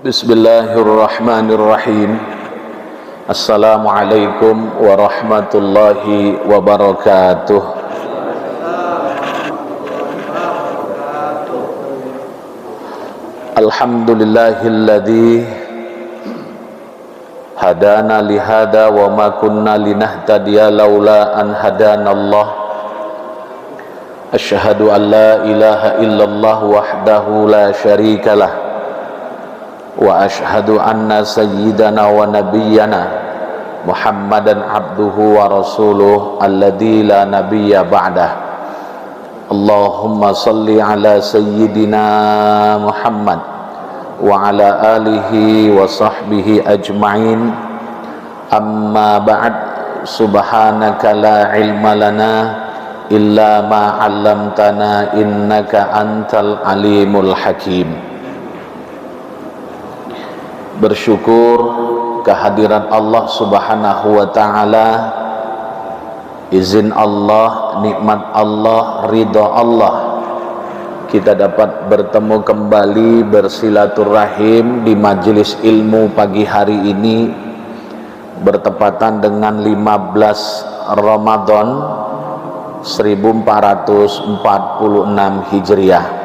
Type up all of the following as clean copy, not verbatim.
Bismillahirrahmanirrahim. Assalamualaikum warahmatullahi wabarakatuh. Alhamdulillahilladzi hadana lihada wa ma kunna linahtadiya laula an hadanallah. Asyhadu an la ilaha illallah wahdahu la syarikalah wa ashhadu anna sayyidana wa nabiyyana Muhammadan abduhu wa rasuluh alladzi la nabiyya ba'dah. Allahumma salli ala sayyidina Muhammad wa ala alihi wa sahbihi ajma'in. Amma ba'd, subhanaka la ilma lana illa ma 'allamtana innaka antal alimul hakim. Bersyukur kehadiran Allah subhanahu wa ta'ala, izin Allah, nikmat Allah, ridha Allah, kita dapat bertemu kembali bersilaturahim di majelis ilmu pagi hari ini, bertepatan dengan 15 Ramadan 1446 Hijriah.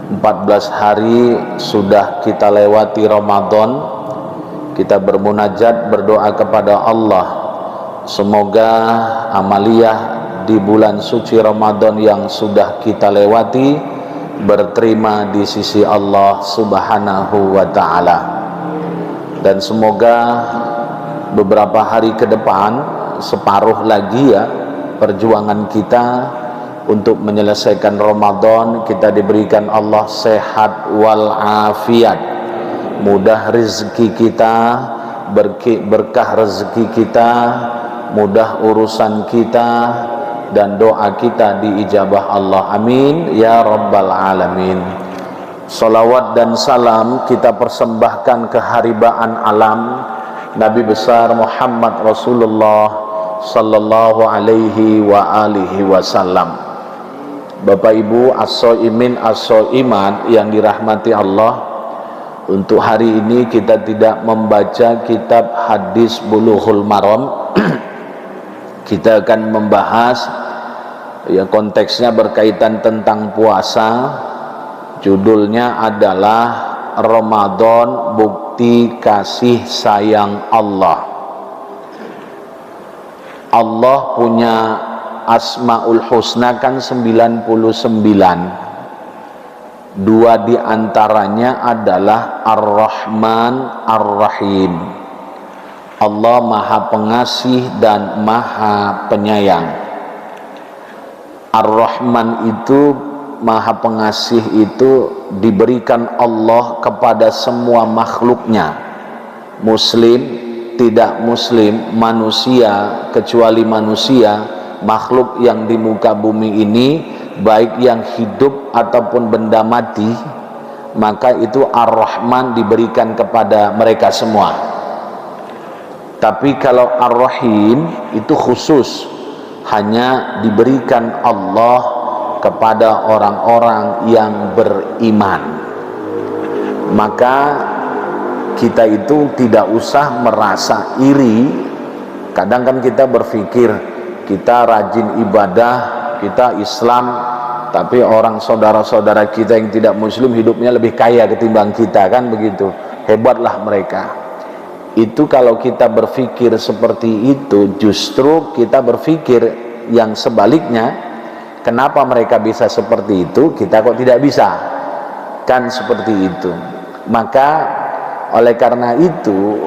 14 hari sudah kita lewati Ramadan. Kita bermunajat, berdoa kepada Allah, semoga amaliyah di bulan suci Ramadan yang sudah kita lewati berterima di sisi Allah subhanahu wa ta'ala. Dan semoga beberapa hari ke depan, separuh lagi ya perjuangan kita untuk menyelesaikan Ramadan, kita diberikan Allah sehat wal afiat, mudah rezeki kita, berkah rezeki kita, mudah urusan kita, dan doa kita diijabah Allah. Amin ya rabbal alamin. Salawat dan salam kita persembahkan keharibaan alam Nabi besar Muhammad Rasulullah sallallahu alaihi wa alihi wasallam. Bapak Ibu as-shaimin as-shaimat yang dirahmati Allah, untuk hari ini kita tidak membaca kitab hadis Bulughul Maram. Kita akan membahas, ya, konteksnya berkaitan tentang puasa. Judulnya adalah Ramadan Bukti Kasih Sayang Allah. Allah punya Asmaul Husna kan 99. Dua diantaranya adalah Ar-Rahman Ar-Rahim. Allah Maha Pengasih dan Maha Penyayang. Ar-Rahman itu, Maha Pengasih itu diberikan Allah kepada semua makhluknya, muslim, tidak muslim, manusia, kecuali manusia, makhluk yang di muka bumi ini, baik yang hidup ataupun benda mati, maka itu Ar-Rahman diberikan kepada mereka semua. Tapi kalau Ar-Rahim itu khusus, hanya diberikan Allah kepada orang-orang yang beriman. Maka kita itu tidak usah merasa iri. Kadang kan kita berpikir, kita rajin ibadah, kita Islam, tapi orang saudara-saudara kita yang tidak muslim hidupnya lebih kaya ketimbang kita, kan begitu, hebatlah mereka. Itu kalau kita berpikir seperti itu, justru kita berpikir yang sebaliknya, kenapa mereka bisa seperti itu, kita kok tidak bisa, kan seperti itu. Maka oleh karena itu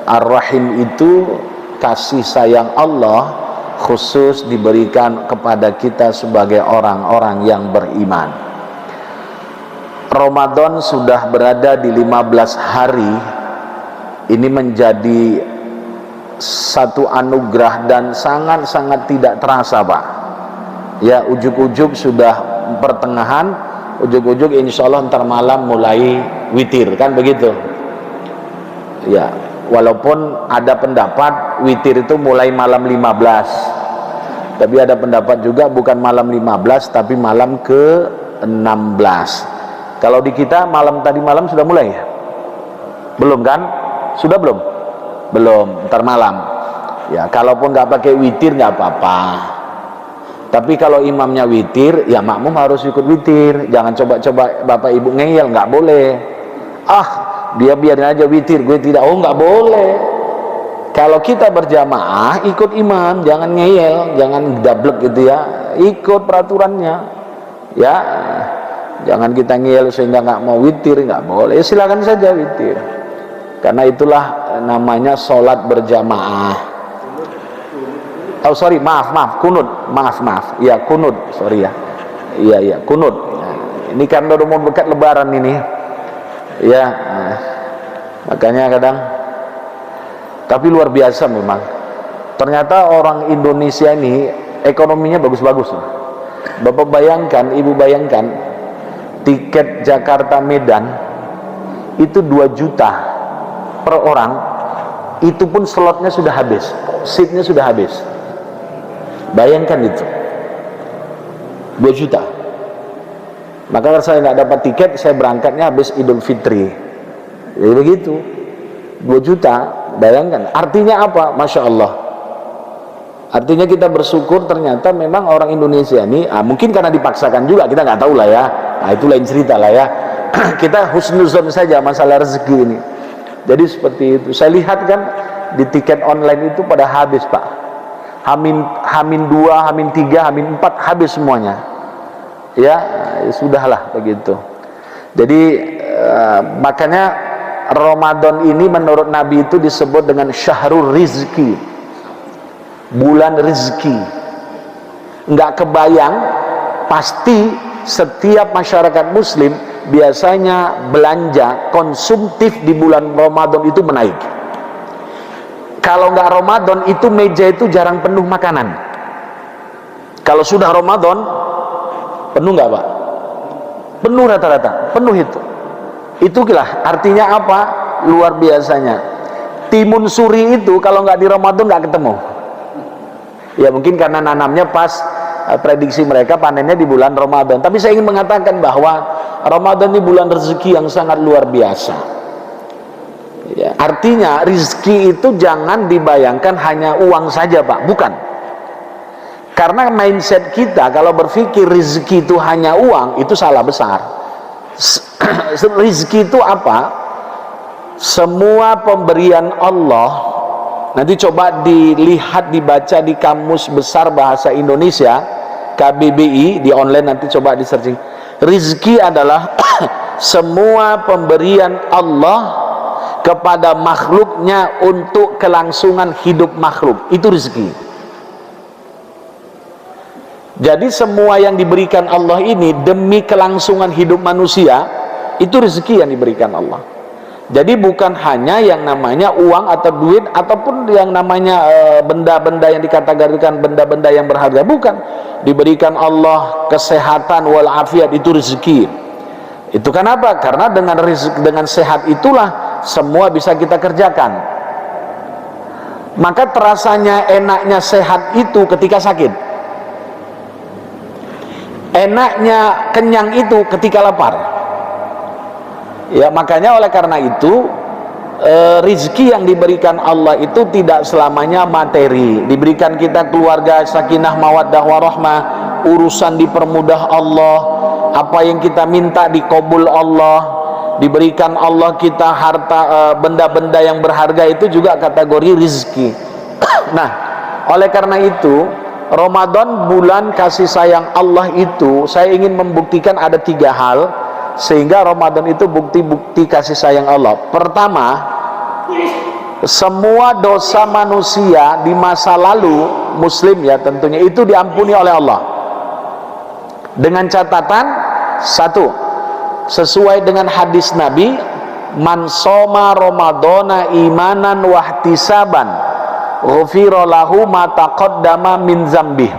Ar-Rahim itu kasih sayang Allah khusus diberikan kepada kita sebagai orang-orang yang beriman. Ramadan sudah berada di 15 hari. Ini menjadi satu anugerah dan sangat-sangat tidak terasa, Pak. Ya, ujuk-ujuk sudah pertengahan, ujuk-ujuk insya Allah ntar malam mulai witir, kan begitu. Ya, walaupun ada pendapat witir itu mulai malam 15, tapi ada pendapat juga bukan malam 15 tapi malam ke 16. Kalau di kita malam tadi malam sudah mulai ya? Belum kan? Sudah belum? Belum, ntar malam. Ya, kalaupun nggak pakai witir nggak apa-apa. Tapi kalau imamnya witir, ya makmum harus ikut witir. Jangan coba-coba bapak ibu ngeyel, nggak boleh. Ah, dia biarin aja witir, gue tidak. Oh, nggak boleh. Kalau kita berjamaah, ikut imam, jangan ngeyel, jangan dablek gitu ya. Ikut peraturannya, ya. Jangan kita ngeyel sehingga nggak mau witir, nggak boleh. Ya, silakan saja witir. Karena itulah namanya sholat berjamaah. Oh sorry, maaf, kunut, maaf, ya kunut, sorry ya, iya kunut. Ini kan udah mau dekat Lebaran ini, ya, makanya kadang. Tapi luar biasa memang. Ternyata orang Indonesia ini ekonominya bagus-bagus. Bapak bayangkan, ibu bayangkan, tiket Jakarta Medan itu 2 juta per orang, itu pun slotnya sudah habis, seatnya sudah habis. Bayangkan itu 2 juta. Maka kalau saya nggak dapat tiket, saya berangkatnya habis Idul Fitri. Jadi begitu, 2 juta. Bayangkan, artinya apa? Masya Allah. Artinya kita bersyukur ternyata memang orang Indonesia ini, mungkin karena dipaksakan juga, kita nggak tahu lah ya. Nah, itu lain cerita lah ya. Kita husnuzon saja masalah rezeki ini. Jadi seperti itu. Saya lihat kan di tiket online itu pada habis Pak. Hamin 2, Hamin 3, Hamin 4 habis semuanya. Ya, sudahlah begitu. Jadi makanya Ramadan ini menurut Nabi itu disebut dengan syahrul rizki, bulan rizki. Nggak kebayang, pasti setiap masyarakat muslim biasanya belanja konsumtif di bulan Ramadan itu menaik. Kalau nggak Ramadan itu meja itu jarang penuh makanan. Kalau sudah Ramadan penuh nggak Pak? Penuh rata-rata, penuh itu. Itulah artinya apa? Luar biasanya. Timun suri itu kalau nggak di Ramadan nggak ketemu. Ya mungkin karena nanamnya pas, prediksi mereka panennya di bulan Ramadan. Tapi saya ingin mengatakan bahwa Ramadan ini bulan rezeki yang sangat luar biasa. Ya, artinya rezeki itu jangan dibayangkan hanya uang saja Pak, bukan. Karena mindset kita kalau berpikir rezeki itu hanya uang, itu salah besar. Rezeki itu apa? Semua pemberian Allah. Nanti coba dilihat, dibaca di Kamus Besar Bahasa Indonesia KBBI di online, nanti coba di searching. Rizki adalah semua pemberian Allah kepada makhluknya untuk kelangsungan hidup makhluk. Itu rizki. Jadi semua yang diberikan Allah ini demi kelangsungan hidup manusia, itu rizki yang diberikan Allah. Jadi bukan hanya yang namanya uang atau duit, ataupun yang namanya benda-benda yang dikategorikan benda-benda yang berharga, bukan. Diberikan Allah kesehatan walafiat, itu rezeki. Itu kenapa? Karena dengan rezeki, dengan sehat itulah semua bisa kita kerjakan. Maka terasanya enaknya sehat itu ketika sakit. Enaknya kenyang itu ketika lapar. Ya, makanya oleh karena itu rizki yang diberikan Allah itu tidak selamanya materi. Diberikan kita keluarga sakinah mawaddah warahmah, urusan dipermudah Allah, apa yang kita minta dikabul Allah, diberikan Allah kita harta, benda-benda yang berharga, itu juga kategori rizki. Nah, oleh karena itu Ramadan bulan kasih sayang Allah itu, saya ingin membuktikan ada 3 hal sehingga Ramadan itu bukti-bukti kasih sayang Allah. Pertama, semua dosa manusia di masa lalu, muslim ya tentunya, itu diampuni oleh Allah. Dengan catatan, 1, sesuai dengan hadis Nabi, man soma Ramadana imanan wahtisaban ghufira lahu ma taqaddama min dzambih.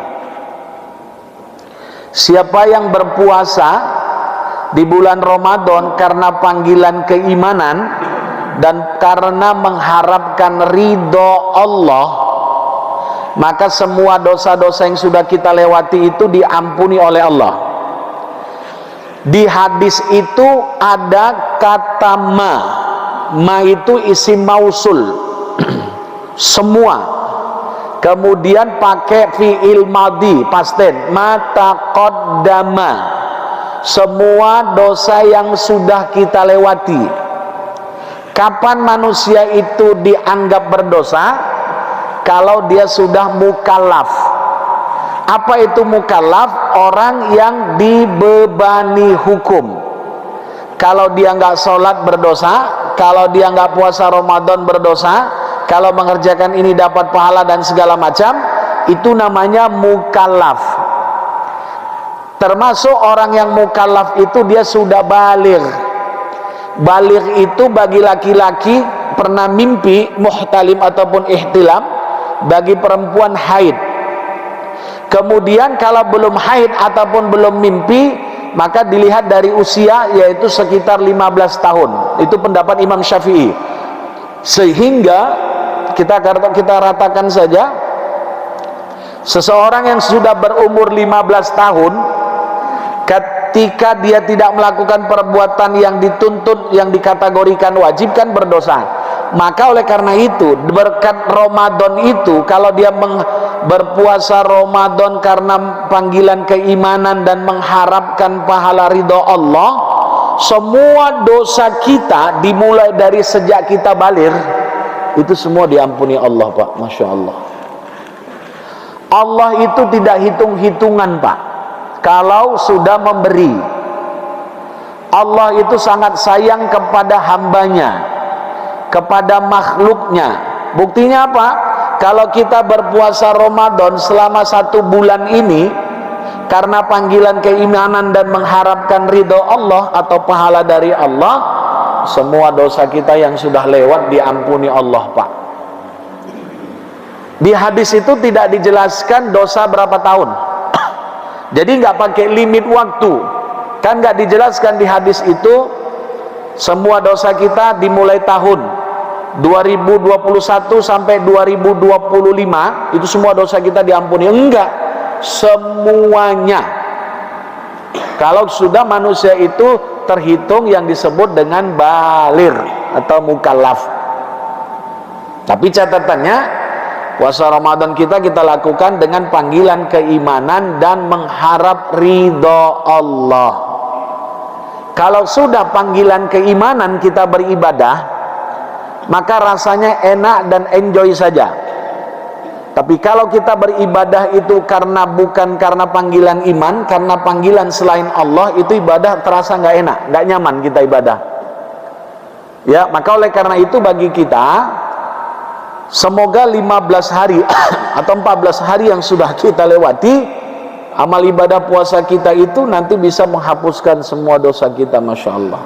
Siapa yang berpuasa di bulan Ramadan karena panggilan keimanan dan karena mengharapkan ridho Allah, maka semua dosa-dosa yang sudah kita lewati itu diampuni oleh Allah. Di hadis itu ada kata ma, ma itu isim mausul semua, kemudian pakai fi'il madhi past tense, ma taqaddama, semua dosa yang sudah kita lewati. Kapan manusia itu dianggap berdosa? Kalau dia sudah mukallaf. Apa itu mukallaf? Orang yang dibebani hukum. Kalau dia nggak sholat berdosa, kalau dia nggak puasa Ramadan berdosa, kalau mengerjakan ini dapat pahala dan segala macam, itu namanya mukallaf. Termasuk orang yang mukallaf itu dia sudah baligh. Baligh itu bagi laki-laki pernah mimpi muhtalim ataupun ihtilam, bagi perempuan haid. Kemudian kalau belum haid ataupun belum mimpi, maka dilihat dari usia, yaitu sekitar 15 tahun. Itu pendapat Imam Syafi'i. Sehingga kita ratakan saja, seseorang yang sudah berumur 15 tahun, ketika dia tidak melakukan perbuatan yang dituntut, yang dikategorikan wajib, kan berdosa. Maka oleh karena itu, berkat Ramadan itu, kalau dia berpuasa Ramadan karena panggilan keimanan dan mengharapkan pahala ridho Allah, semua dosa kita dimulai dari sejak kita baligh itu semua diampuni Allah, Pak. Masya Allah. Allah itu tidak hitung-hitungan, Pak. Kalau sudah memberi, Allah itu sangat sayang kepada hambanya, kepada makhluknya. Buktinya apa? Kalau kita berpuasa Ramadan selama 1 bulan ini karena panggilan keimanan dan mengharapkan ridho Allah atau pahala dari Allah, semua dosa kita yang sudah lewat diampuni Allah, Pak. Di hadis itu tidak dijelaskan dosa berapa tahun. Jadi nggak pakai limit waktu, kan nggak dijelaskan di hadis itu semua dosa kita dimulai tahun 2021 sampai 2025 itu semua dosa kita diampuni. Enggak, semuanya. Kalau sudah manusia itu terhitung yang disebut dengan baligh atau mukallaf. Tapi catatannya, puasa Ramadan kita lakukan dengan panggilan keimanan dan mengharap ridho Allah. Kalau sudah panggilan keimanan kita beribadah, maka rasanya enak dan enjoy saja. Tapi kalau kita beribadah itu bukan karena panggilan iman, karena panggilan selain Allah, itu ibadah terasa nggak enak, nggak nyaman kita ibadah. Ya, maka oleh karena itu bagi kita, semoga 15 hari atau 14 hari yang sudah kita lewati, amal ibadah puasa kita itu nanti bisa menghapuskan semua dosa kita. Masya Allah.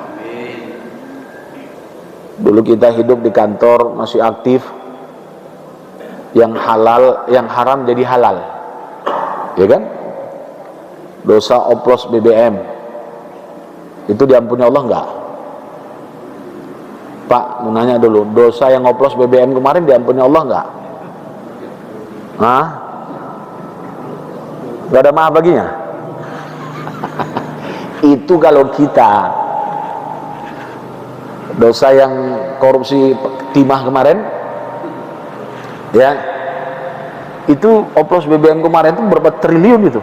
Dulu kita hidup di kantor masih aktif, yang halal, yang haram jadi halal, ya kan? Dosa oplos BBM itu diampuni Allah enggak? Pak, mau nanya dulu, dosa yang oplos BBM kemarin diampuni Allah enggak? Hah? Enggak ada maaf baginya? Itu kalau kita. Dosa yang korupsi timah kemarin, ya, itu oplos BBM kemarin itu berapa triliun itu,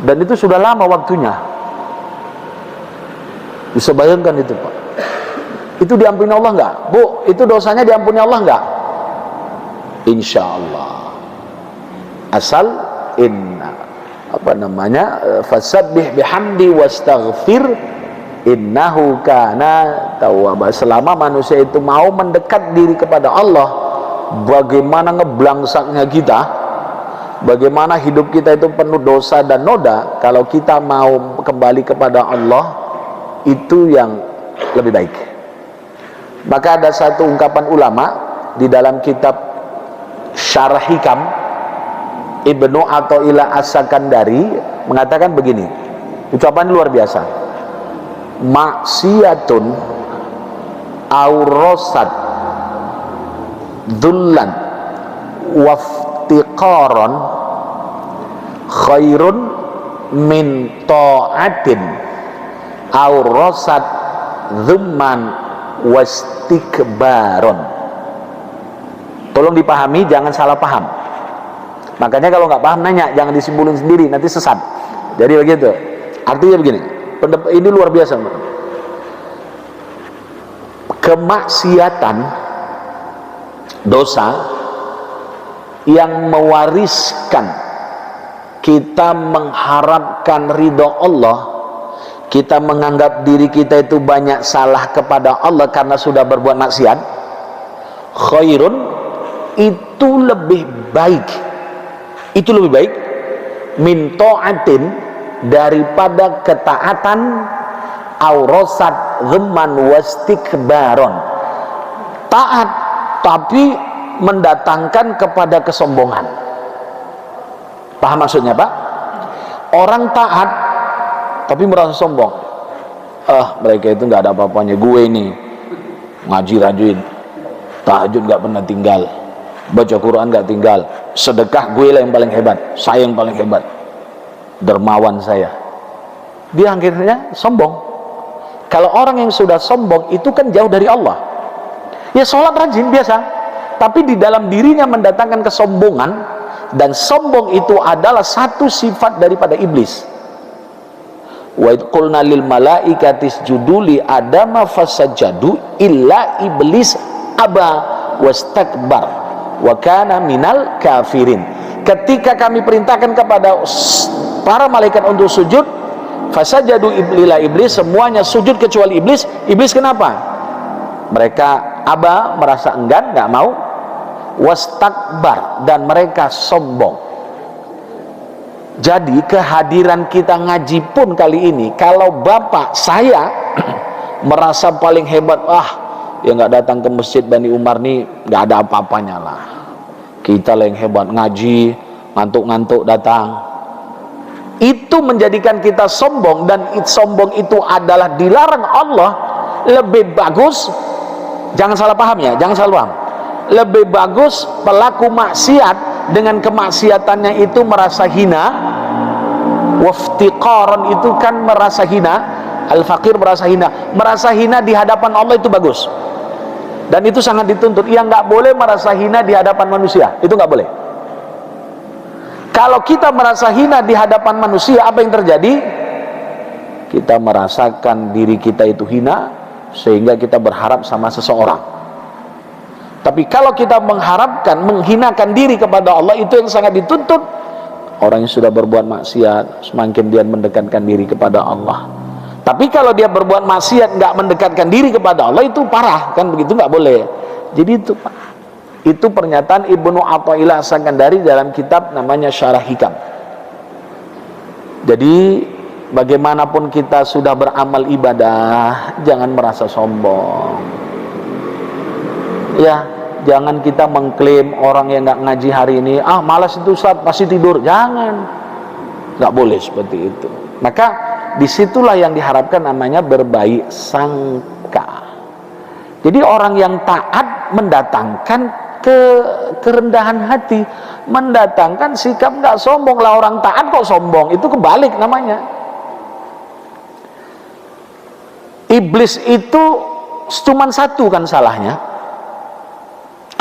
dan itu sudah lama waktunya. Bisa bayangkan itu, Pak. Itu diampuni Allah enggak? Bu, itu dosanya diampuni Allah enggak? Insya Allah. Asal fasabbih bihamdi wastaghfir innahu kana tawwaba. Selama manusia itu mau mendekat diri kepada Allah, bagaimana ngeblangsaknya kita, bagaimana hidup kita itu penuh dosa dan noda, kalau kita mau kembali kepada Allah, itu yang lebih baik. Maka ada satu ungkapan ulama di dalam kitab Syarah Hikam, Ibnu Athaillah As-Sakandari mengatakan begini, ucapan luar biasa: maksiatun aurosat dhullan waftiqaron khairun min ta'atin aurosat dhumman wastikbaron. Tolong dipahami, jangan salah paham. Makanya kalau nggak paham nanya, jangan disimpulin sendiri, nanti sesat. Jadi begitu. Artinya begini, ini luar biasa. Kemaksiatan, dosa yang mewariskan kita mengharapkan ridho Allah, kita menganggap diri kita itu banyak salah kepada Allah karena sudah berbuat maksiat, khairun, itu lebih baik, min ta'atin, daripada ketaatan, aurasat dhamman wastikbaron, taat tapi mendatangkan kepada kesombongan. Paham maksudnya Pak? Orang taat tapi merasa sombong. Mereka itu nggak ada apa-apanya, gue ini ngaji rajin, tahajud nggak pernah tinggal, baca Quran nggak tinggal, sedekah gue lah yang paling hebat, saya yang paling hebat, dermawan saya. Dia akhirnya sombong. Kalau orang yang sudah sombong itu kan jauh dari Allah. Ya sholat rajin biasa, tapi di dalam dirinya mendatangkan kesombongan, dan sombong itu adalah satu sifat daripada iblis. Wa id qulna lil malaikati isjudu li adama fasajadu illa iblis aba wastakbar wa kana minal kafirin. Ketika kami perintahkan kepada para malaikat untuk sujud, fasajadu lila iblis, semuanya sujud kecuali iblis. Iblis kenapa? Mereka aba, merasa enggan, nggak mau, wastakbar, dan mereka sombong. Jadi kehadiran kita ngaji pun kali ini, kalau bapak saya merasa paling hebat, yang nggak datang ke masjid Bani Umar nih nggak ada apa-apanya lah, kita lah yang hebat, ngaji ngantuk-ngantuk datang, itu menjadikan kita sombong. Dan sombong itu adalah dilarang Allah. Lebih bagus, jangan salah paham ya, jangan salah paham, lebih bagus pelaku maksiat dengan kemaksiatannya itu merasa hina, waftiqaran, itu kan merasa hina, al-faqir merasa hina di hadapan Allah, itu bagus, dan itu sangat dituntut. Yang nggak boleh merasa hina di hadapan manusia, itu nggak boleh. Kalau kita merasa hina di hadapan manusia, apa yang terjadi? Kita merasakan diri kita itu hina, sehingga kita berharap sama seseorang. Tapi kalau kita mengharapkan, menghinakan diri kepada Allah, itu yang sangat dituntut. Orang yang sudah berbuat maksiat, semakin dia mendekatkan diri kepada Allah. Tapi kalau dia berbuat maksiat nggak mendekatkan diri kepada Allah, itu parah, kan begitu, nggak boleh. Jadi itu Pak, itu pernyataan Ibnu Athaillah As-Sakandari dalam kitab namanya Syarah Hikam. Jadi bagaimanapun kita sudah beramal ibadah, jangan merasa sombong. Ya, jangan kita mengklaim orang yang nggak ngaji hari ini, malas itu Ustaz, pasti tidur. Jangan, nggak boleh seperti itu. Maka disitulah yang diharapkan namanya berbaik sangka. Jadi orang yang taat mendatangkan kerendahan hati, mendatangkan sikap nggak sombong. Lah orang taat kok sombong, itu kebalik namanya. Iblis itu cuma satu kan salahnya.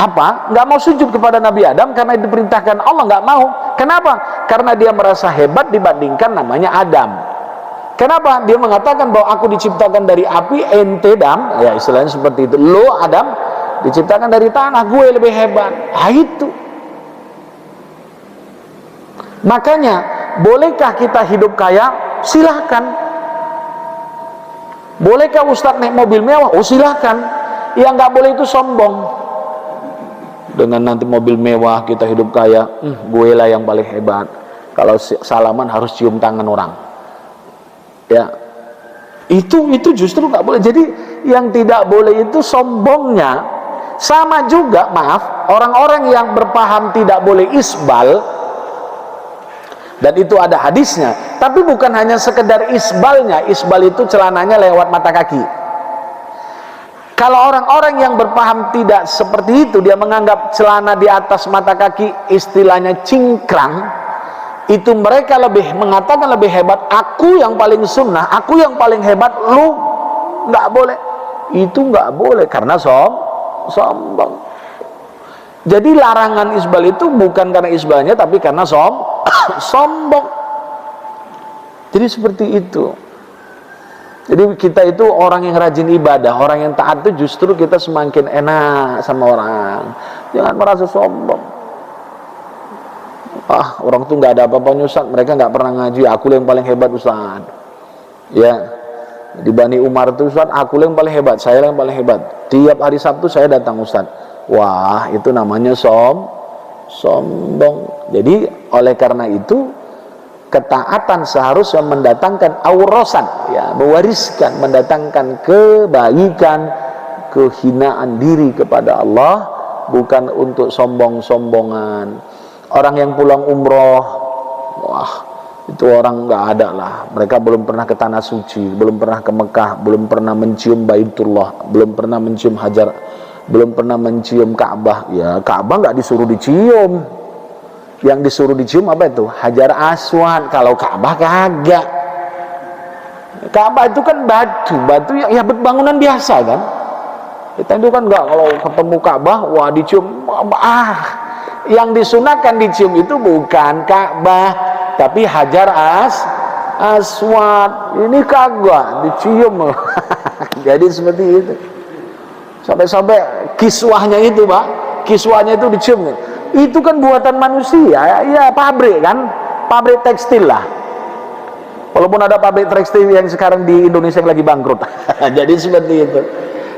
Apa? Nggak mau sujud kepada Nabi Adam karena diperintahkan Allah, nggak mau. Kenapa? Karena dia merasa hebat dibandingkan namanya Adam. Kenapa? Dia mengatakan bahwa aku diciptakan dari api, ente Adam, ya istilahnya seperti itu. Lo Adam diciptakan dari tanah, gue lebih hebat. Itu. Makanya, bolehkah kita hidup kaya? Silahkan. Bolehkah Ustadz naik mobil mewah? Oh silahkan. Yang nggak boleh itu sombong. Dengan nanti mobil mewah kita hidup kaya, gue lah yang paling hebat. Kalau salaman harus cium tangan orang. Ya, itu justru nggak boleh. Jadi yang tidak boleh itu sombongnya. Sama juga, maaf, orang-orang yang berpaham tidak boleh isbal, dan itu ada hadisnya. Tapi bukan hanya sekedar isbalnya. Isbal itu celananya lewat mata kaki. Kalau orang-orang yang berpaham tidak seperti itu, dia menganggap celana di atas mata kaki istilahnya cingkrang, itu mereka lebih mengatakan lebih hebat. Aku yang paling sunnah, aku yang paling hebat, lu nggak boleh. itu nggak boleh karena sombong. Jadi larangan isbal itu bukan karena isbalnya, tapi karena sombong. Jadi seperti itu. Jadi kita itu orang yang rajin ibadah, orang yang taat itu justru kita semakin enak sama orang. Jangan merasa sombong. Orang tuh nggak ada apa-apanya Ustaz, mereka nggak pernah ngaji, aku yang paling hebat Ustaz. Ya, di Bani Umar itu Ustaz, aku yang paling hebat, saya yang paling hebat. Tiap hari Sabtu saya datang Ustaz. Wah, itu namanya sombong. Jadi oleh karena itu ketaatan seharusnya mendatangkan aurasan, ya, mewariskan, mendatangkan kebaikan, kehinaan diri kepada Allah, bukan untuk sombong-sombongan. Orang yang pulang umroh, wah, itu orang nggak ada lah. Mereka belum pernah ke tanah suci, belum pernah ke Mekah, belum pernah mencium Baitullah, belum pernah mencium Hajar, belum pernah mencium Ka'bah. Ya, Ka'bah nggak disuruh dicium. Yang disuruh dicium apa itu? Hajar Aswad. Kalau Ka'bah kagak. Ka'bah itu kan batu yang ya bangunan biasa kan. Kita itu kan nggak, kalau ketemu Ka'bah, wah dicium. Yang disunahkan dicium itu bukan Ka'bah, tapi Hajar Aswad. Ini kagak dicium. Jadi seperti itu. Sampai kiswahnya itu, Pak, kiswahnya itu dicium. Itu kan buatan manusia, ya pabrik kan, pabrik tekstil lah. Walaupun ada pabrik tekstil yang sekarang di Indonesia yang lagi bangkrut. Jadi seperti itu.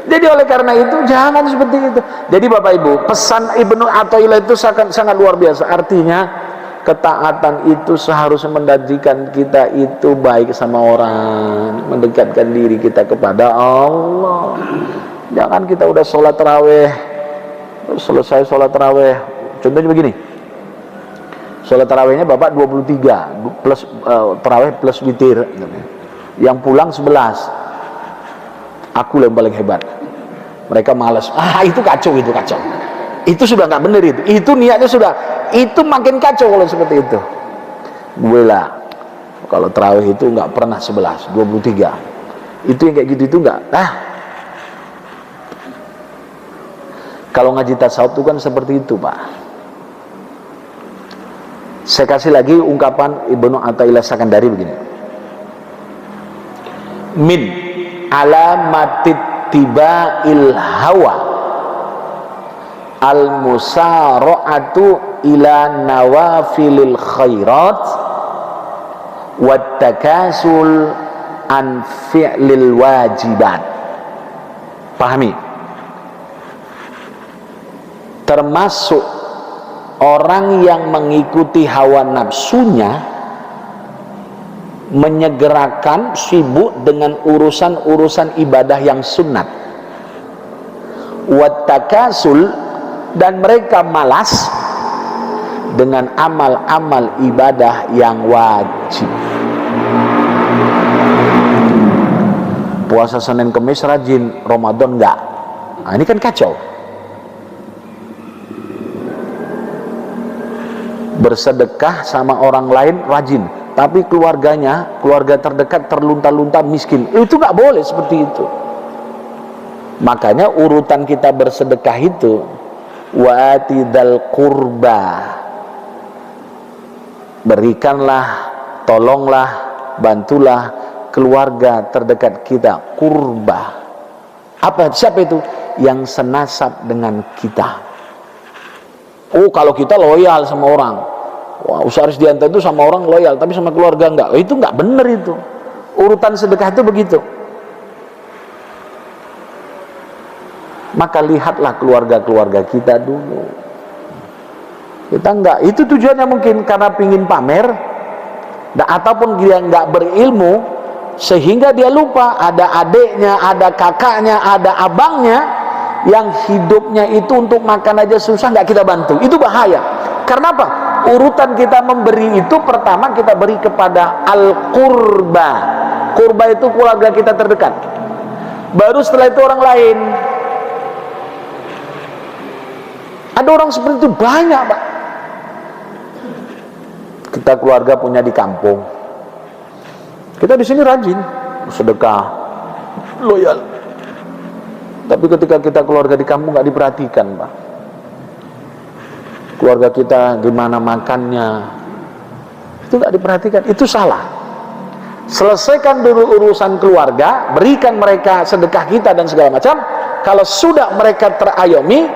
Jadi oleh karena itu jangan seperti itu. Jadi Bapak Ibu, pesan Ibnu Athaillah itu sangat luar biasa. Artinya ketaatan itu seharusnya menjadikan kita itu baik sama orang, mendekatkan diri kita kepada Allah. Jangan kita udah sholat taraweh, selesai sholat taraweh, contohnya begini, sholat tarawehnya Bapak 23 plus taraweh plus witir, yang pulang 11, aku yang paling hebat, mereka malas. Itu kacau, itu sudah nggak benar, itu niatnya sudah, itu makin kacau kalau seperti itu. Gue lah kalau taraweh itu nggak pernah 11, 23, itu yang kayak gitu itu nggak. Kalau ngaji tasawuf itu kan seperti itu, Pak. Saya kasih lagi ungkapan Ibnu Athaillah Sakandari begini. Min alamatit tiba'il hawa al-musara'atu ila nawafilil khairat wat takasul an fi'lil wajibat. Pahami? Termasuk orang yang mengikuti hawa nafsunya, menyegerakan, sibuk dengan urusan-urusan ibadah yang sunat, wat takasul, dan mereka malas dengan amal-amal ibadah yang wajib. Puasa Senin Kemis rajin, Ramadan enggak. Ini kan kacau. Bersedekah sama orang lain rajin, tapi keluarga terdekat terlunta-lunta miskin, itu nggak boleh seperti itu. Makanya urutan kita bersedekah itu, wa atidal qurba, berikanlah, tolonglah, bantulah keluarga terdekat kita. Qurba, siapa itu? Yang senasab dengan kita. Kalau kita loyal sama orang, wah, Ustaz Risdianto itu sama orang loyal, tapi sama keluarga enggak. Itu enggak benar itu. Urutan sedekah itu begitu. Maka lihatlah keluarga-keluarga kita dulu. Kita enggak, itu tujuannya mungkin karena pingin pamer, ataupun dia enggak berilmu, sehingga dia lupa ada adiknya, ada kakaknya, ada abangnya yang hidupnya itu untuk makan aja susah, nggak kita bantu. Itu bahaya. Karena apa? Urutan kita memberi itu, pertama kita beri kepada al-qurba. Qurba itu keluarga kita terdekat. Baru setelah itu orang lain. Ada orang seperti itu banyak, Pak. Kita keluarga punya di kampung. Kita di sini rajin, sedekah, loyal. Tapi ketika kita keluarga di kampung nggak diperhatikan, Pak. Keluarga kita gimana makannya, itu nggak diperhatikan, itu salah. Selesaikan dulu urusan keluarga, berikan mereka sedekah kita dan segala macam. Kalau sudah mereka terayomi,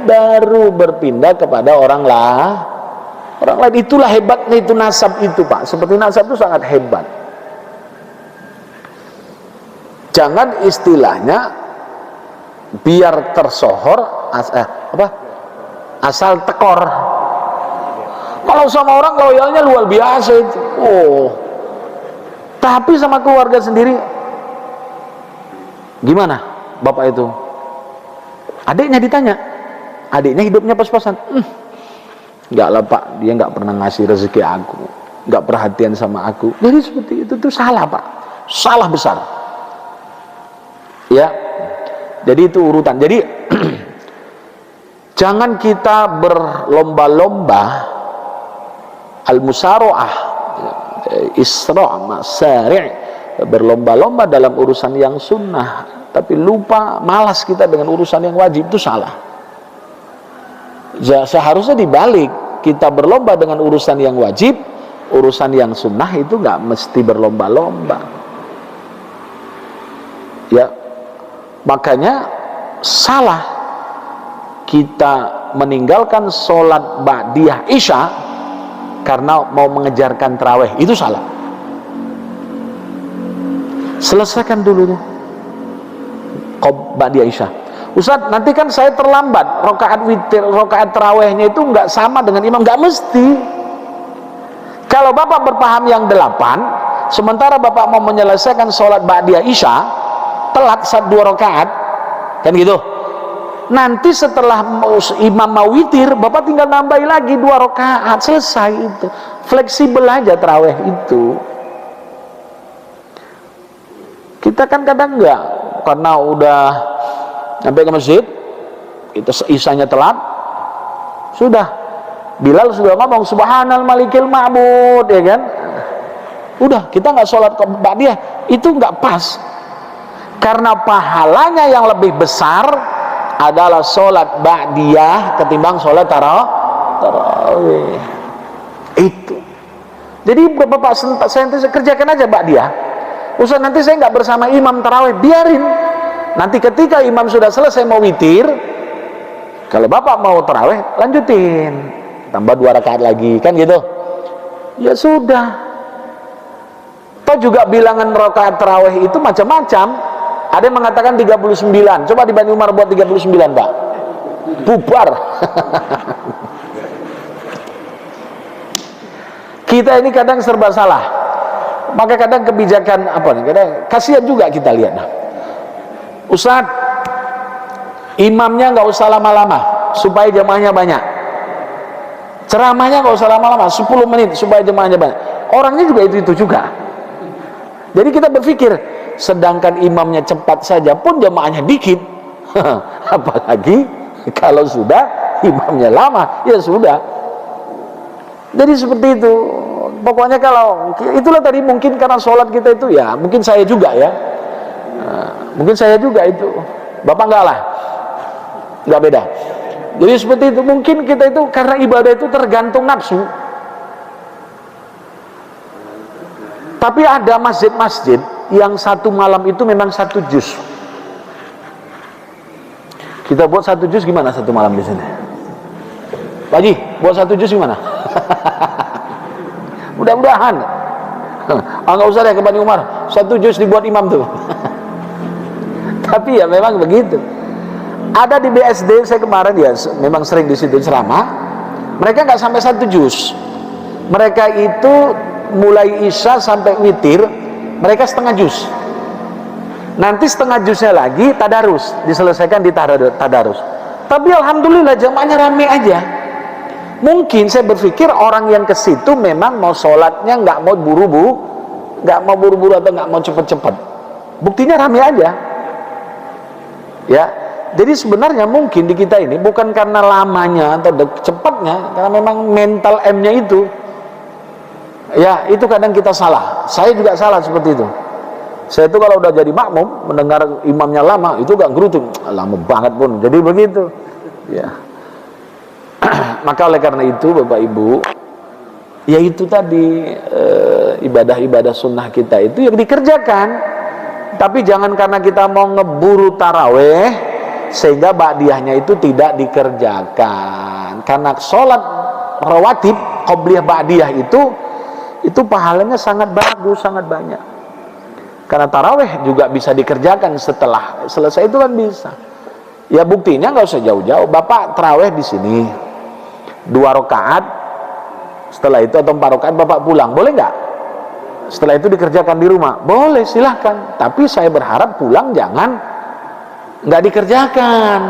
baru berpindah kepada orang lain. Itulah hebatnya itu nasab itu, Pak. Seperti nasab itu sangat hebat. Jangan istilahnya biar tersohor asal tekor. Kalau sama orang loyalnya luar biasa itu. Tapi sama keluarga sendiri gimana bapak itu? Adiknya ditanya, adiknya hidupnya pas-pasan. Enggak lah Pak, dia nggak pernah ngasih rezeki aku, nggak perhatian sama aku. Jadi seperti itu tuh salah, Pak, salah besar. Ya, jadi itu urutan. Jadi jangan kita berlomba-lomba al-musara'ah, isra' masari', berlomba-lomba dalam urusan yang sunnah, tapi lupa, malas kita dengan urusan yang wajib. Itu salah. Seharusnya dibalik, kita berlomba dengan urusan yang wajib, urusan yang sunnah itu nggak mesti berlomba-lomba. Ya, makanya salah kita meninggalkan sholat ba'diyah isya karena mau mengejarkan tarawih. Itu salah. Selesaikan dulu ba'diyah isya. Ustaz, nanti kan saya terlambat, rakaat witir, rakaat tarawihnya itu nggak sama dengan imam. Nggak mesti. Kalau bapak berpaham yang 8, sementara bapak mau menyelesaikan sholat ba'diyah isya, telat 2 rakaat, kan gitu. Nanti setelah imam mau witir, bapak tinggal nambahin lagi 2 rakaat, selesai itu. Fleksibel aja tarawih itu. Kita kan kadang enggak, karena udah sampai ke masjid, itu isanya telat, sudah Bilal sudah ngomong subhanal malikil ma'bud, ya kan, udah kita nggak sholat ba'diyah, itu nggak pas, karena pahalanya yang lebih besar adalah sholat ba'diyah ketimbang sholat tarawih. Itu jadi bapak saya kerjakan aja ba'diyah. Ustaz, nanti saya nggak bersama imam tarawih, biarin. Nanti ketika imam sudah selesai mau witir, kalau bapak mau tarawih, lanjutin, tambah 2 rakaat lagi, kan gitu. Ya sudah. Toh juga bilangan rakaat tarawih itu macam-macam. Ada yang mengatakan 39. Coba di Bani Umar buat 39, Pak. Bubar. Kita ini kadang serba salah. Maka kadang kebijakan apa nih? Kadang kasihan juga kita lihat. Ustaz, imamnya nggak usah lama-lama supaya jemaahnya banyak. Ceramahnya nggak usah lama-lama, 10 menit supaya jemaahnya banyak. Orangnya juga itu juga. Jadi kita berpikir, sedangkan imamnya cepat saja pun jemaahnya dikit. Apalagi kalau sudah imamnya lama, ya sudah. Jadi seperti itu. Pokoknya kalau itulah tadi, mungkin karena sholat kita itu ya, mungkin saya juga ya. Mungkin saya juga itu, bapak enggak lah, enggak beda. Jadi seperti itu, mungkin kita itu karena ibadah itu tergantung nafsu. Tapi ada masjid-masjid yang 1 malam itu memang 1 juz. Kita buat 1 juz gimana 1 malam di sini? Pak Haji, buat 1 juz gimana? Mudah-mudahan. Enggak usah deh ke Bani Umar, 1 juz dibuat imam tuh. Tapi ya memang begitu. Ada di BSD saya kemarin ya, memang sering di situ ceramah. Mereka nggak sampai 1 juz. Mereka itu mulai isya sampai witir, mereka setengah juz. Nanti setengah juznya lagi tadarus, diselesaikan di tadarus. Tapi alhamdulillah jamaahnya rame aja. Mungkin saya berpikir orang yang ke situ memang mau sholatnya nggak mau buru-buru, atau nggak mau cepet-cepet. Buktinya rame aja. Ya, jadi sebenarnya mungkin di kita ini bukan karena lamanya atau cepatnya, karena memang mental M-nya itu. Ya, itu kadang kita salah. Saya juga salah seperti itu. Saya itu kalau udah jadi makmum, mendengar imamnya lama, itu gak gerutu, lama banget pun. Jadi begitu. Ya. Maka oleh karena itu, Bapak Ibu, ya itu tadi ibadah-ibadah sunnah kita itu yang dikerjakan. Tapi jangan karena kita mau ngeburu taraweh sehingga ba'diyahnya itu tidak dikerjakan. Karena sholat rawatib qobliyah ba'diyah itu pahalanya sangat bagus, sangat banyak. Karena taraweh juga bisa dikerjakan setelah selesai itu kan bisa. Ya buktinya nggak usah jauh-jauh. Bapak taraweh di sini 2 rakaat, setelah itu atau 4 rakaat Bapak pulang, boleh nggak? Setelah itu dikerjakan di rumah, boleh, silahkan. Tapi saya berharap pulang jangan nggak dikerjakan.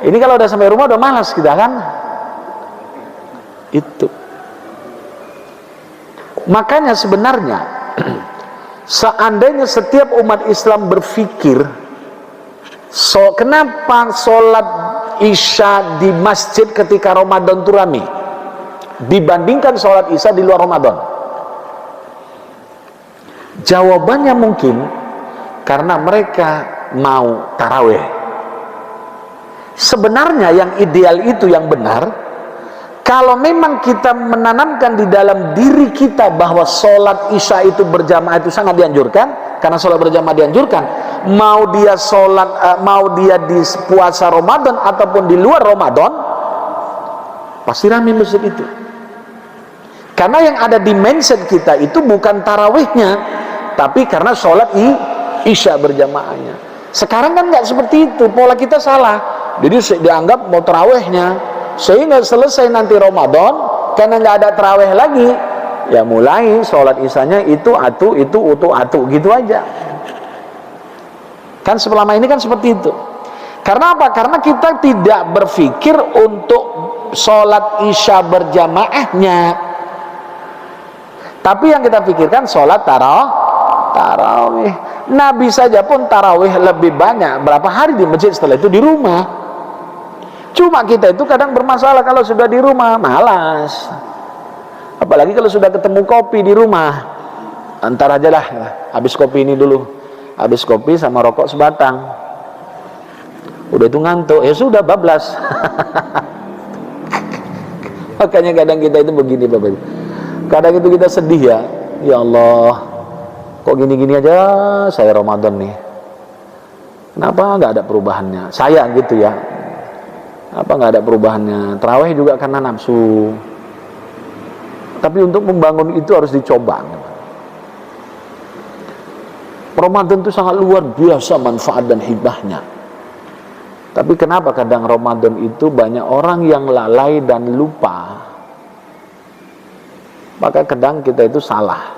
Ini kalau udah sampai rumah udah malas kita kan. Itu. Makanya sebenarnya seandainya setiap umat Islam berpikir, kenapa sholat isya di masjid ketika Ramadan itu rame dibandingkan sholat isya di luar Ramadan? Jawabannya mungkin karena mereka mau taraweh. Sebenarnya yang ideal itu yang benar, kalau memang kita menanamkan di dalam diri kita bahwa sholat isya itu berjamaah itu sangat dianjurkan, karena sholat berjamaah dianjurkan, mau dia sholat, mau dia di puasa Ramadan ataupun di luar Ramadan, pasti ramai masjid itu. Karena yang ada di mindset kita itu bukan tarawihnya, tapi karena sholat isya berjamaahnya. Sekarang kan nggak seperti itu, pola kita salah. Jadi dianggap mau tarawihnya, sehingga selesai nanti Ramadan karena nggak ada tarawih lagi, ya mulai sholat isyanya itu atu gitu aja. Kan selama ini kan seperti itu. Karena apa? Karena kita tidak berpikir untuk sholat isya berjamaahnya, tapi yang kita pikirkan sholat tarawih. Nabi saja pun tarawih lebih banyak berapa hari di masjid, setelah itu di rumah. Cuma kita itu kadang bermasalah kalau sudah di rumah, malas. Apalagi kalau sudah ketemu kopi di rumah, antar aja lah, habis kopi ini dulu, habis kopi sama rokok sebatang, udah itu ngantuk, ya sudah bablas. Makanya kadang kita itu begini Bapak Ibu, kadang itu kita sedih ya Allah, kok gini-gini aja saya Ramadan nih, kenapa nggak ada perubahannya, saya gitu ya. Apa nggak ada perubahannya? Tarawih juga karena nafsu. Tapi untuk membangun itu harus dicoba. Ramadan itu sangat luar biasa manfaat dan hibahnya. Tapi kenapa kadang Ramadan itu banyak orang yang lalai dan lupa? Maka kadang kita itu salah.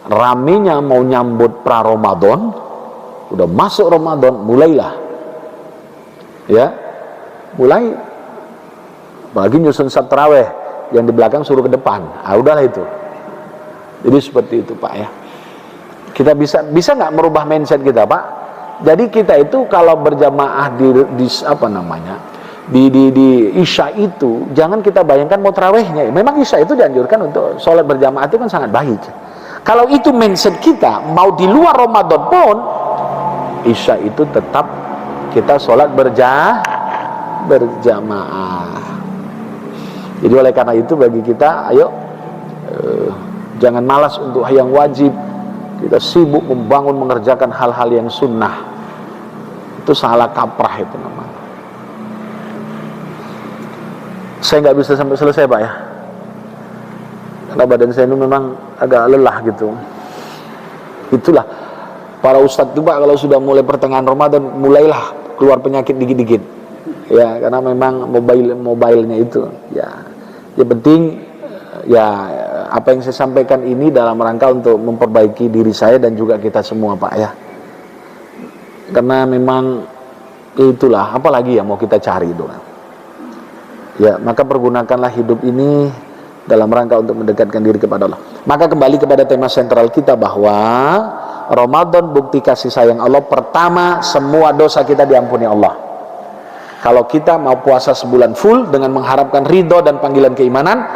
Ramenya mau nyambut pra-Ramadan, udah masuk Ramadan, mulailah. Ya. Mulai apalagi nyusun salat tarawih yang di belakang suruh ke depan, udahlah itu. Jadi seperti itu Pak ya. Kita bisa nggak merubah mindset kita Pak? Jadi kita itu kalau berjamaah di apa namanya di isya itu jangan kita bayangkan mau tarawihnya. Memang isya itu dianjurkan untuk sholat berjamaah itu kan sangat baik. Kalau itu mindset kita, mau di luar Ramadan pun isya itu tetap kita sholat berjamaah. Jadi oleh karena itu bagi kita, ayo jangan malas untuk yang wajib. Kita sibuk membangun, mengerjakan hal-hal yang sunnah. Itu salah kaprah itu namanya. Saya nggak bisa sampai selesai Pak ya, karena badan saya itu memang agak lelah gitu. Itulah para ustadz itu Pak, kalau sudah mulai pertengahan Ramadan mulailah keluar penyakit dikit-dikit. Ya, karena memang mobilenya itu ya penting ya, apa yang saya sampaikan ini dalam rangka untuk memperbaiki diri saya dan juga kita semua Pak ya, karena memang itulah, apalagi yang mau kita cari itu ya. Maka pergunakanlah hidup ini dalam rangka untuk mendekatkan diri kepada Allah. Maka kembali kepada tema sentral kita bahwa Ramadan bukti kasih sayang Allah. Pertama, semua dosa kita diampuni Allah. Kalau kita mau puasa sebulan full dengan mengharapkan ridho dan panggilan keimanan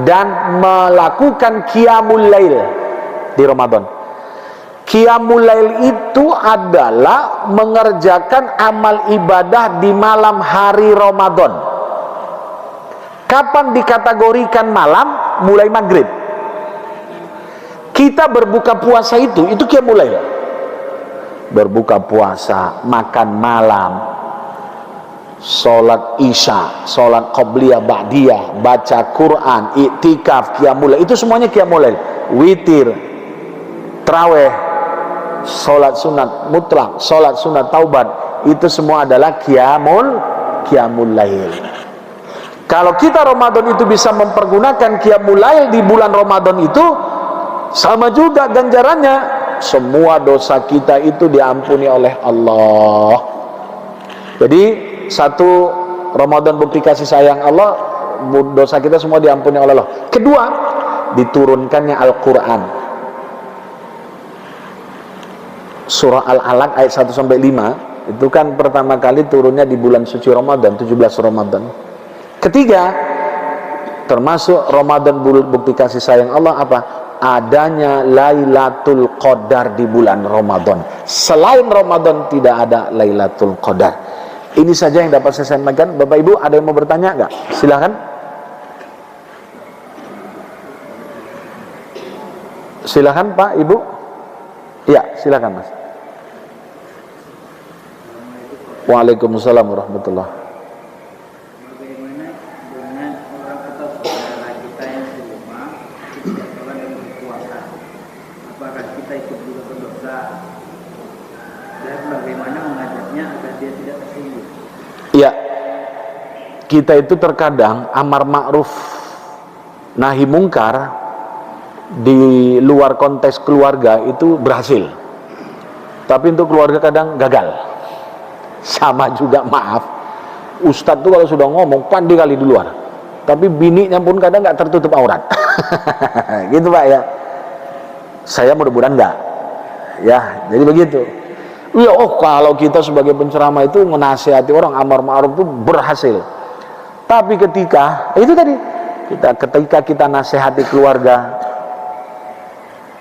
dan melakukan qiyamul lail di Ramadan. Qiyamul Lail itu adalah mengerjakan amal ibadah di malam hari Ramadan. Kapan dikategorikan malam? Mulai maghrib. Kita berbuka puasa itu Qiyamul Lail. Berbuka puasa, makan malam, sholat isya, sholat qobliyah ba'diyah, baca Quran, iktikaf, Qiyamul Lail, itu semuanya Qiyamul Lail. Witir, tarawih, sholat sunat mutlak, sholat sunat taubat, itu semua adalah Qiyamul Lail. Kalau kita Ramadan itu bisa mempergunakan Qiyamul Lail di bulan Ramadan itu, sama juga ganjarannya. Semua dosa kita itu diampuni oleh Allah. Jadi satu, Ramadan bukti kasih sayang Allah, dosa kita semua diampuni oleh Allah. Kedua, diturunkannya Al-Quran. Surah Al-Alaq ayat 1-5 itu kan pertama kali turunnya di bulan suci Ramadan, 17 Ramadan. Ketiga, termasuk Ramadan bukti kasih sayang Allah apa? Adanya Lailatul Qadar di bulan Ramadan. Selain Ramadan tidak ada Lailatul Qadar. Ini saja yang dapat saya sampaikan. Bapak Ibu ada yang mau bertanya nggak? Silakan. Silakan Pak, Ibu. Ya, silakan Mas. Waalaikumsalam warahmatullahi. Ya, kita itu terkadang amar ma'ruf nahi mungkar di luar konteks keluarga itu berhasil, tapi untuk keluarga kadang gagal. Sama juga, maaf, ustadz tuh kalau sudah ngomong pandai kali di luar, tapi bininya pun kadang nggak tertutup aurat. Gitu Pak ya. Saya mudah-mudahan enggak ya, jadi begitu. Ya, kalau kita sebagai penceramah itu menasihati orang amar ma'ruf itu berhasil. Tapi ketika itu tadi, ketika kita nasihati keluarga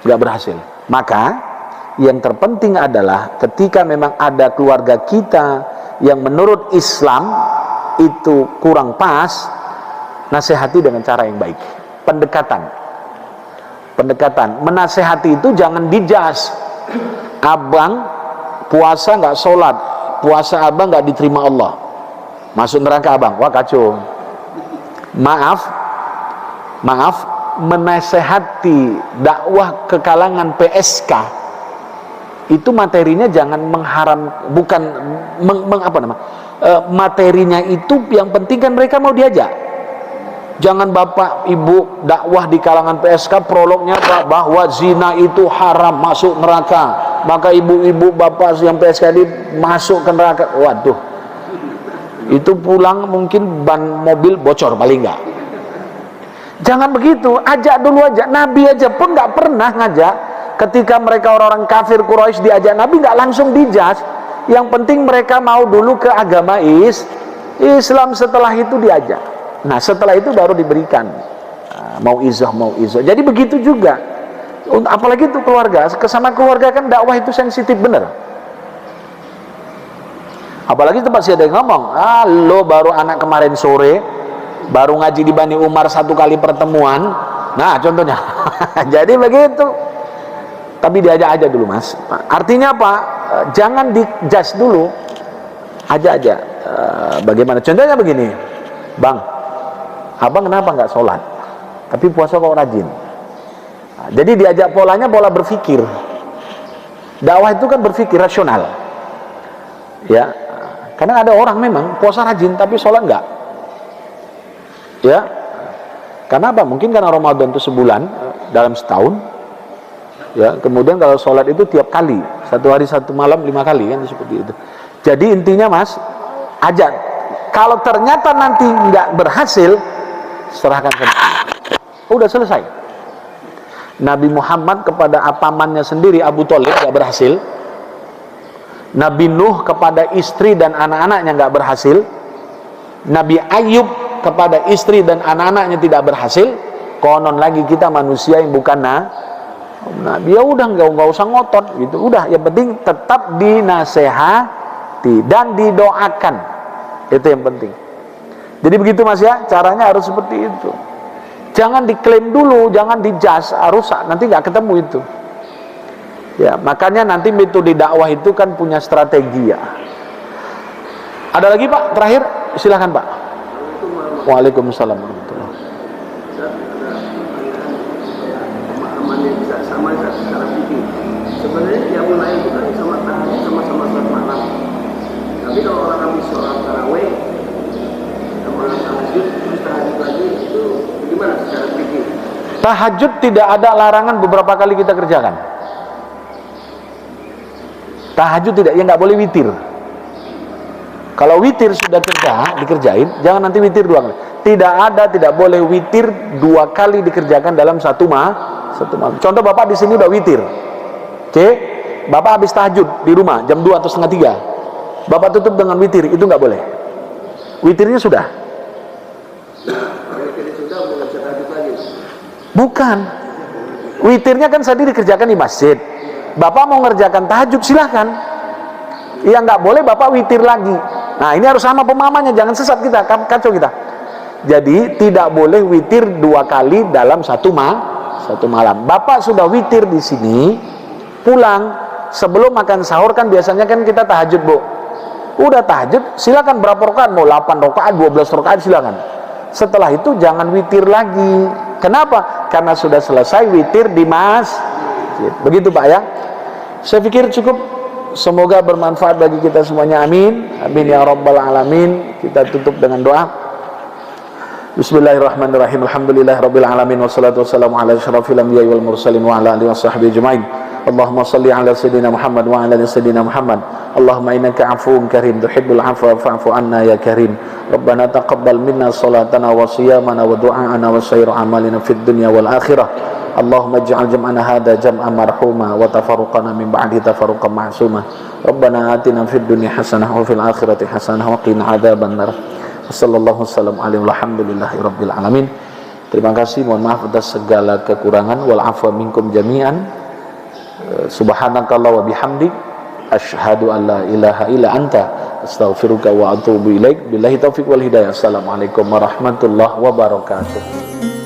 nggak berhasil. Maka yang terpenting adalah ketika memang ada keluarga kita yang menurut Islam itu kurang pas, nasihati dengan cara yang baik. Pendekatan menasihati itu jangan dijas. Abang puasa nggak sholat, puasa abang nggak diterima Allah, masuk neraka abang, wah kacau. Maaf, menasehati dakwah ke kalangan PSK itu materinya jangan bukan materinya itu yang penting kan mereka mau diajak. Jangan bapak ibu dakwah di kalangan PSK prolognya bahwa zina itu haram, masuk neraka, maka ibu-ibu bapak yang PSK ini masuk ke neraka. Waduh, itu pulang mungkin ban mobil bocor paling enggak. Jangan begitu, ajak dulu aja. Nabi aja pun nggak pernah ngajak. Ketika mereka orang-orang kafir Quraisy diajak Nabi nggak langsung dijudge. Yang penting mereka mau dulu ke agama Islam, setelah itu diajak. Nah setelah itu baru diberikan mauizah. Jadi begitu juga, apalagi itu keluarga, kesama keluarga kan dakwah itu sensitif bener. Apalagi tempat sih ada yang ngomong, lo baru anak kemarin sore baru ngaji di Bani Umar 1 kali pertemuan. Nah contohnya. Jadi begitu. Tapi diajak aja dulu Mas. Artinya apa? Jangan dijudge dulu, aja. Bagaimana? Contohnya begini, Bang, abang kenapa nggak sholat tapi puasa kok rajin? Nah, jadi diajak pola berpikir. Dakwah itu kan berpikir rasional ya. Karena ada orang memang puasa rajin tapi sholat nggak ya. Karena apa? Mungkin karena Ramadan itu sebulan dalam setahun ya. Kemudian kalau sholat itu tiap kali, 1 hari 1 malam 5 kali kan, seperti itu. Jadi intinya Mas, ajak. Kalau ternyata nanti nggak berhasil, serahkan ke Nabi. Udah selesai. Nabi Muhammad kepada pamannya sendiri Abu Thalib nggak berhasil. Nabi Nuh kepada istri dan anak-anaknya nggak berhasil. Nabi Ayub kepada istri dan anak-anaknya tidak berhasil. Konon lagi kita manusia yang bukan Nah, dia udah nggak usah ngotot gitu. Udah, yang penting tetap dinasehati dan didoakan. Itu yang penting. Jadi begitu Mas ya, caranya harus seperti itu. Jangan diklaim dulu, jangan dijas, rusak, nanti nggak ketemu itu. Ya, makanya nanti metode dakwah itu kan punya strategi ya. Ada lagi Pak, terakhir, silahkan Pak. Waalaikumsalam warahmatullahi wabarakatuh. Sebenarnya qiyamul lail itu kan sama-sama sholat malam. Tapi kalau orang habis sholat tarawih sama tahajud terus tahajud lagi itu gimana secara fikih? Tahajud tidak ada larangan beberapa kali kita kerjakan. Tahajud tidak, ya nggak boleh witir. Kalau witir sudah dikerjain, jangan nanti witir 2 kali. Tidak boleh witir 2 kali dikerjakan dalam satu malam. Contoh Bapak di sini udah witir. Oke, Bapak habis tahajud di rumah jam 2 atau setengah 3. Bapak tutup dengan witir, itu nggak boleh. Witirnya sudah. Bukan. Witirnya kan tadi dikerjakan di masjid. Bapak mau ngerjakan tahajud, silahkan. Yang nggak boleh Bapak witir lagi. Nah, ini harus sama pemahamannya, jangan sesat kita, kacau kita. Jadi tidak boleh witir 2 kali dalam satu malam. Bapak sudah witir di sini, pulang sebelum makan sahur kan biasanya kan kita tahajud, Bu. Udah tahajud, silakan berapa rakaat, mau 8 rakaat, 12 rakaat silakan. Setelah itu jangan witir lagi. Kenapa? Karena sudah selesai witir di masjid. Begitu Pak ya. Saya pikir cukup. Semoga bermanfaat bagi kita semuanya, amin. Amin ya rabbal alamin. Kita tutup dengan doa. Bismillahirrahmanirrahim. Alhamdulillahirabbil alamin wassalatu wassalamu ala asyrafil anbiya'i wal mursalin wa ala alihi washabbihi ajmain. Allahumma shalli ala sayyidina Muhammad wa ala ali sayyidina Muhammad. Allahumma innaka 'afuwwun karim tuhibbul 'afwa fa'fu 'anna ya karim. Rabbana taqabbal minna salatana wa shiyamana wa du'aana wa sayyiru a'malina fid dunya wal akhirah. Allahumma ij'al jam'ana hadha jam'an marhuma wa tafarruqana min ba'di tafarruqan ma'suma. Rabbana atina fid dunya hasanah wa fil akhirati hasanah wa qina adzabannar. Wassallallahu wasallam alaihi walhamdulillahi rabbil alamin. Terima kasih, mohon maaf atas segala kekurangan. Wal afwa minkum jami'an. Subhanakallah wa bihamdik asyhadu an la ilaha illa anta astaghfiruka wa atubu ilaik. Billahi taufiq wal hidayah. Assalamualaikum warahmatullahi wabarakatuh.